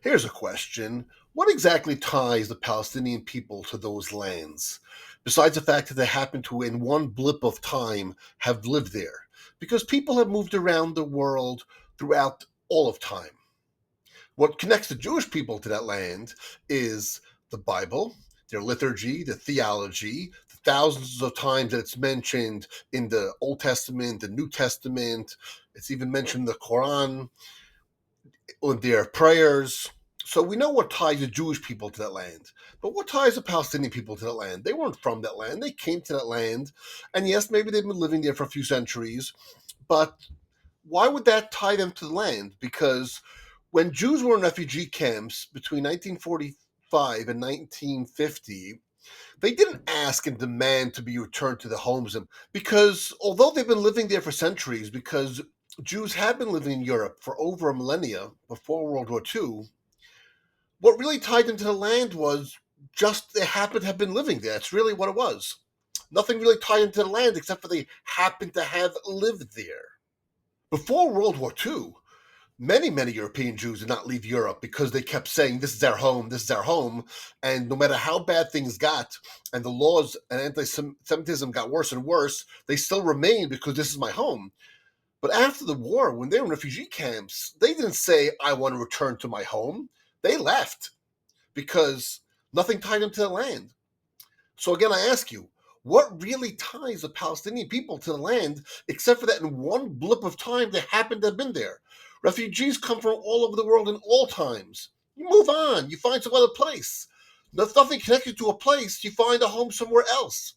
Here's a question. What exactly ties the Palestinian people to those lands? Besides the fact that they happen to, in one blip of time, have lived there. Because people have moved around the world throughout all of time. What connects the Jewish people to that land is the Bible, their liturgy, the theology, the thousands of times that it's mentioned in the Old Testament, the New Testament. It's even mentioned in the Quran, on their prayers. So we know what ties the Jewish people to that land. But what ties the Palestinian people to that land? They weren't from that land. They came to that land. And yes, maybe they've been living there for a few centuries. But why would that tie them to the land? Because when Jews were in refugee camps between 1945 and 1950, they didn't ask and demand to be returned to their homes. Because although they've been living there for centuries, because Jews had been living in Europe for over a millennia before World War II, what really tied them to the land was just they happened to have been living there. That's really what it was. Nothing really tied them to the land except for they happened to have lived there. Before World War II, many European Jews did not leave Europe because they kept saying, this is our home, this is our home. And no matter how bad things got and the laws and anti Semitism got worse and worse, they still remained because this is my home. But after the war, when they were in refugee camps, they didn't say, I want to return to my home. They left because nothing tied them to the land. So again, I ask you, what really ties the Palestinian people to the land, except for that in one blip of time they happen to have been there? Refugees come from all over the world in all times. You move on, you find some other place. There's nothing connected to a place, you find a home somewhere else.